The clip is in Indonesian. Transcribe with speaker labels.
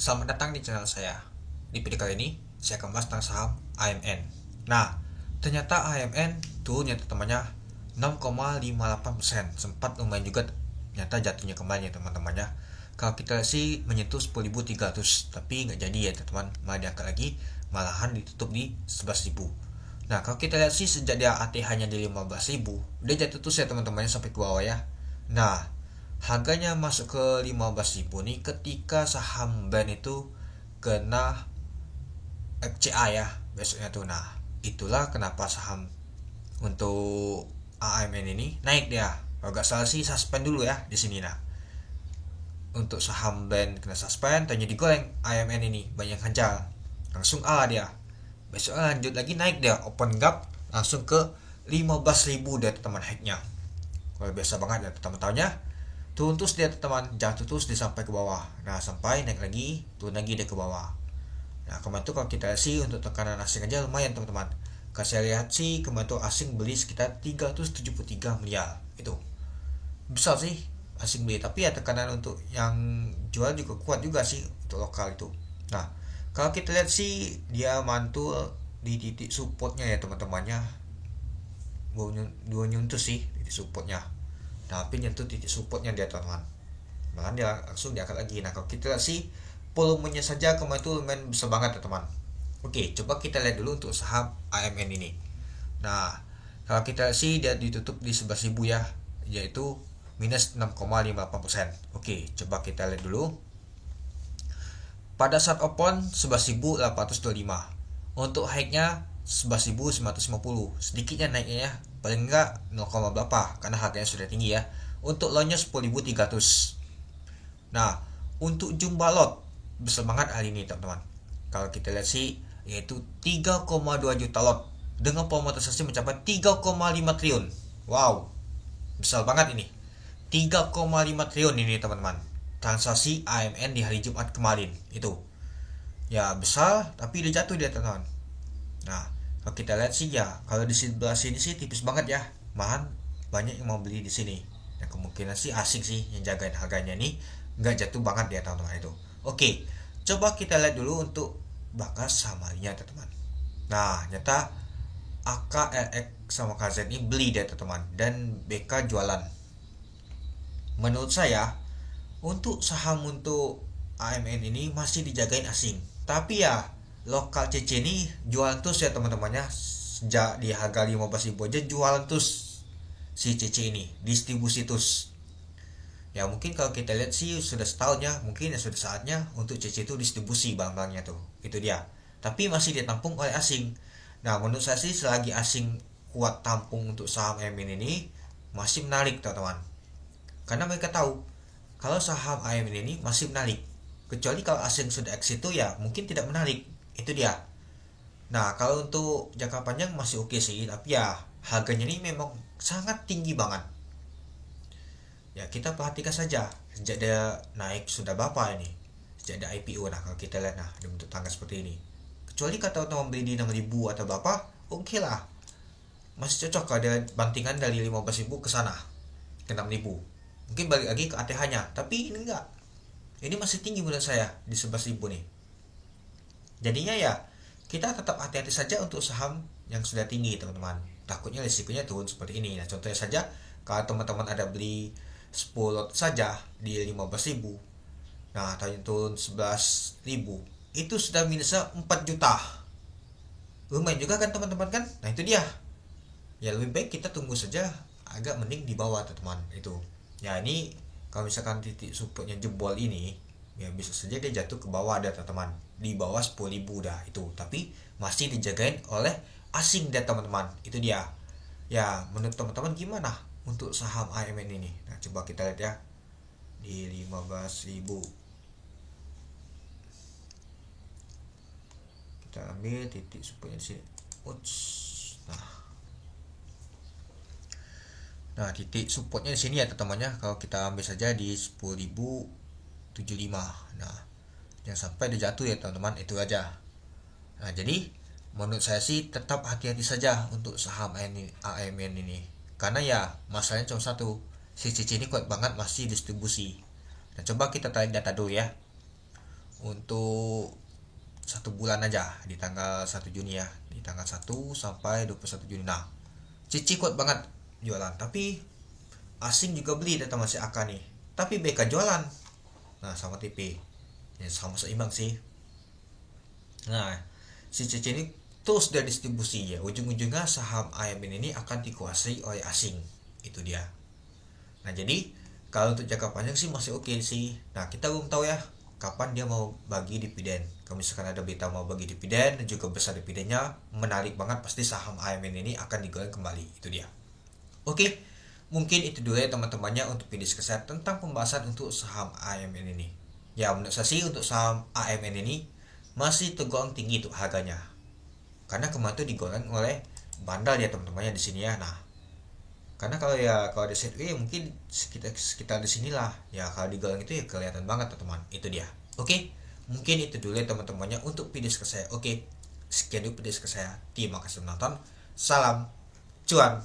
Speaker 1: Selamat datang di channel saya. Di video kali ini, saya akan bahas tentang saham AMN. Nah, ternyata AMN turun ya teman-temannya 6,58%. Sempat lumayan juga ternyata jatuhnya kembali ya teman-temannya. Kalau kita sih menyentuh 10.300, tapi nggak jadi ya teman-teman. Malah diangkat lagi, malahan ditutup di 11.000. Nah, kalau kita lihat sih sejak dia ATH-nya di 15.000, dia jatuh terus ya teman-temannya sampai ke bawah ya. Nah, harganya masuk ke 15.000 nih ketika saham brand itu kena FCA ya besoknya tuh. Nah, itulah kenapa saham untuk AMN ini naik dia. Kalau nggak salah sih suspend dulu ya di sini. Nah, untuk saham brand kena suspend, tanya digoreng AMN ini banyak hajar, langsung A dia. Besok lanjut lagi naik dia, open gap langsung ke 15.000 dia teman hacknya. Kalau biasa banget ya teman-temannya, turun terus dia teman, jatuh terus dia sampai ke bawah. Nah, sampai naik lagi, turun lagi dia ke bawah. Nah, kemarin tuh kalau kita sih untuk tekanan asing aja lumayan teman-teman. Kalau saya lihat sih kemarin tuh asing beli sekitar 373 miliar. Itu besar sih asing beli, tapi ya tekanan untuk yang jual juga kuat juga sih untuk lokal itu. Nah, kalau kita lihat sih dia mantul di titik supportnya ya teman-temannya. Dua nyuntus sih titik supportnya. Tapi nyentuh titik supportnya dia teman-teman, bahkan dia langsung diangkat lagi. Nah, kalau kita lihat sih volumenya saja kemarin itu lumayan besar banget teman-teman. Oke, coba kita lihat dulu untuk saham AMN ini. Nah, kalau kita lihat sih dia ditutup di 11.000 ya, yaitu minus 6,58%. Oke, coba kita lihat dulu. Pada saat open 11.825. Untuk high-nya 11.950. Sedikitnya naiknya ya, paling enggak 0, berapa karena harganya sudah tinggi ya. Untuk low-nya 10.300. Nah, untuk jumlah lot besar banget hari ini teman-teman. Kalau kita lihat sih yaitu 3,2 juta lot dengan volume transaksi mencapai 3,5 triliun. Wow, besar banget ini. 3,5 triliun ini teman-teman. Transaksi AMN di hari Jumat kemarin itu. Ya besar, tapi dia jatuh dia teman-teman. Nah, kalau kita lihat sih ya, kalau di sebelah sini sih tipis banget ya. Malahan banyak yang mau beli di sini. Dan kemungkinan sih asing sih yang jagain harganya nih, nggak jatuh banget ya teman-teman itu. Oke, coba kita lihat dulu untuk bakas samanya teman-teman. Nah, nyata AKRX sama KZ ini beli dia teman-teman, dan BK jualan. Menurut saya untuk saham untuk AMN ini masih dijagain asing. Tapi ya lokal CC ini jualan terus ya teman-temannya. Sejak di harga 15.000 aja jualan terus si CC ini, distribusi terus. Ya mungkin kalau kita lihat sih sudah setahun ya, mungkin ya sudah saatnya untuk CC itu distribusi barang-barangnya tuh. Itu dia. Tapi masih ditampung oleh asing. Nah, menurut saya sih selagi asing kuat tampung untuk saham AMN ini masih menarik teman-teman. Karena mereka tahu kalau saham AMN ini masih menarik. Kecuali kalau asing sudah exit itu ya mungkin tidak menarik. Itu dia. Nah, kalau untuk jangka panjang masih oke sih, tapi ya harganya ini memang sangat tinggi banget. Ya kita perhatikan saja sejak dia naik sudah berapa ini. Sejak dia IPO, nah kalau kita lihat nah dia bentuk tangga seperti ini. Kecuali kata orang beli di 6.000 atau berapa, oke lah. Masih cocok kalau ada bantingan dari 15.000 ke sana ke 6.000. Mungkin balik lagi ke ATH-nya, tapi ini enggak. Ini masih tinggi menurut saya di 11.000 nih. Jadinya ya kita tetap hati-hati saja untuk saham yang sudah tinggi teman-teman. Takutnya risikonya turun seperti ini. Nah, contohnya saja kalau teman-teman ada beli 10 lot saja di 15.000. Nah, turun 11.000, itu sudah minusnya 4 juta. Lumayan juga kan teman-teman kan? Nah, itu dia. Ya lebih baik kita tunggu saja, agak mending di bawah teman-teman itu. Ya ini kalau misalkan titik supportnya jebol ini, ya bisa saja dia jatuh ke bawah ada teman-teman, di bawah 10.000 dah itu, tapi masih dijagain oleh asing deh teman-teman. Itu dia. Ya menurut teman-teman gimana untuk saham AMN ini? Nah, coba kita lihat ya di 15.000. Kita ambil titik supportnya di sini. Nah, titik supportnya di sini ya teman-temannya. Kalau kita ambil saja di 10.075. Nah, jangan sampai dia jatuh ya teman-teman, itu aja. Nah, jadi menurut saya sih tetap hati-hati saja untuk saham AMN ini. Karena ya masalahnya cuma satu, si CC ini kuat banget masih distribusi. Nah, coba kita tarik data dulu ya. untuk 1 bulan aja di tanggal 1 Juni ya, di tanggal 1 sampai 21 Juni. Nah, Cici kuat banget jualan, tapi asing juga beli data masih AK nih, tapi BK jualan. Nah, sama TP ya, sama seimbang sih. Nah, si Cici ini terus dari distribusi ya, ujung-ujungnya saham AMN ini akan dikuasai oleh asing. Itu dia. Nah, jadi kalau untuk jangka panjang sih masih oke sih. Nah, kita belum tahu ya kapan dia mau bagi dividen. Kalau misalkan ada berita mau bagi dividen dan juga besar dividennya, menarik banget, pasti saham AMN ini akan digoreng kembali. Itu dia. Oke, mungkin itu dulu ya teman-temannya untuk video saya tentang pembahasan untuk saham AMN ini. Ya, menurut saya sih untuk saham AMN ini masih tergolong tinggi tuh harganya. Karena kemarin tuh digoreng oleh bandal ya teman-temannya di sini ya. Nah, karena kalau di set mungkin sekitar di sinilah ya, kalau digoreng itu ya kelihatan banget teman-teman. Itu dia. Oke, mungkin itu dulu ya teman-temannya untuk video saya. Oke, sekian dulu video saya. Terima kasih menonton. Salam cuan.